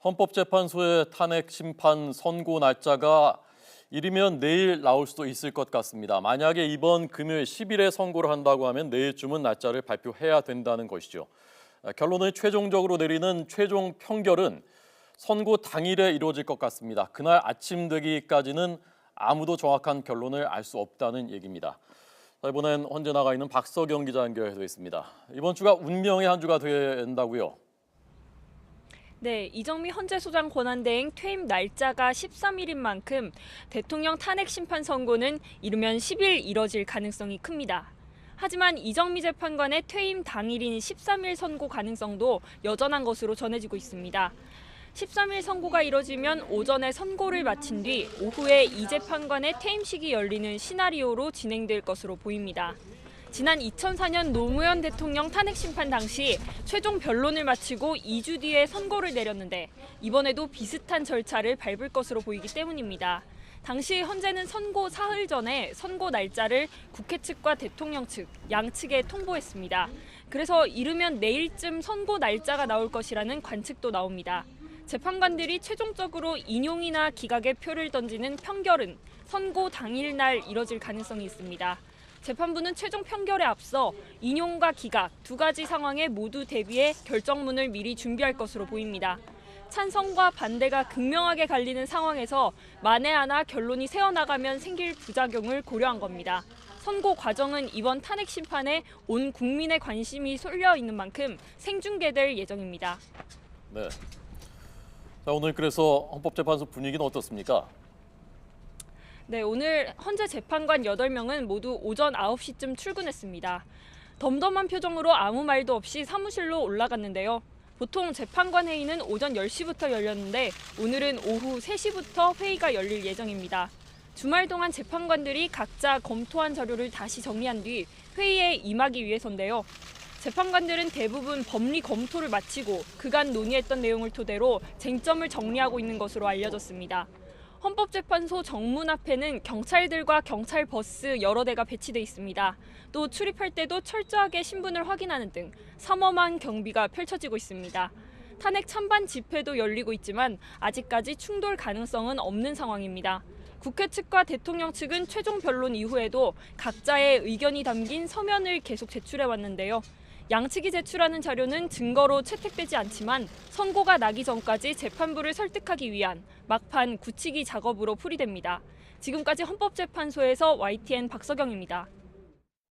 헌법재판소의 탄핵 심판 선고 날짜가 이르면 내일 나올 수도 있을 것 같습니다. 만약에 이번 금요일 10일에 선고를 한다고 하면 내일쯤은 날짜를 발표해야 된다는 것이죠. 결론을 최종적으로 내리는 최종 평결은 선고 당일에 이루어질 것 같습니다. 그날 아침 되기까지는 아무도 정확한 결론을 알 수 없다는 얘기입니다. 이번엔 현재 나가 있는 박서경 기자 연결되어 있습니다. 이번 주가 운명의 한 주가 된다고요? 네, 이정미 헌재소장 권한대행 퇴임 날짜가 13일인 만큼 대통령 탄핵 심판 선고는 이르면 10일 이뤄질 가능성이 큽니다. 하지만 이정미 재판관의 퇴임 당일인 13일 선고 가능성도 여전한 것으로 전해지고 있습니다. 13일 선고가 이뤄지면 오전에 선고를 마친 뒤 오후에 이 재판관의 퇴임식이 열리는 시나리오로 진행될 것으로 보입니다. 지난 2004년 노무현 대통령 탄핵 심판 당시 최종 변론을 마치고 2주 뒤에 선고를 내렸는데 이번에도 비슷한 절차를 밟을 것으로 보이기 때문입니다. 당시 헌재는 선고 사흘 전에 선고 날짜를 국회 측과 대통령 측, 양측에 통보했습니다. 그래서 이르면 내일쯤 선고 날짜가 나올 것이라는 관측도 나옵니다. 재판관들이 최종적으로 인용이나 기각의 표를 던지는 평결은 선고 당일날 이뤄질 가능성이 있습니다. 재판부는 최종 평결에 앞서 인용과 기각 두 가지 상황에 모두 대비해 결정문을 미리 준비할 것으로 보입니다. 찬성과 반대가 극명하게 갈리는 상황에서 만에 하나 결론이 새어나가면 생길 부작용을 고려한 겁니다. 선고 과정은 이번 탄핵 심판에 온 국민의 관심이 쏠려 있는 만큼 생중계될 예정입니다. 네. 자, 오늘 그래서 헌법재판소 분위기는 어떻습니까? 네, 오늘 헌재 재판관 8명은 모두 오전 9시쯤 출근했습니다. 덤덤한 표정으로 아무 말도 없이 사무실로 올라갔는데요. 보통 재판관 회의는 오전 10시부터 열렸는데 오늘은 오후 3시부터 회의가 열릴 예정입니다. 주말 동안 재판관들이 각자 검토한 자료를 다시 정리한 뒤 회의에 임하기 위해서인데요. 재판관들은 대부분 법리 검토를 마치고 그간 논의했던 내용을 토대로 쟁점을 정리하고 있는 것으로 알려졌습니다. 헌법재판소 정문 앞에는 경찰들과 경찰 버스 여러 대가 배치돼 있습니다. 또 출입할 때도 철저하게 신분을 확인하는 등 삼엄한 경비가 펼쳐지고 있습니다. 탄핵 찬반 집회도 열리고 있지만 아직까지 충돌 가능성은 없는 상황입니다. 국회 측과 대통령 측은 최종 변론 이후에도 각자의 의견이 담긴 서면을 계속 제출해 왔는데요. 양측이 제출하는 자료는 증거로 채택되지 않지만 선고가 나기 전까지 재판부를 설득하기 위한 막판 굳히기 작업으로 풀이됩니다. 지금까지 헌법재판소에서 YTN 박서경입니다.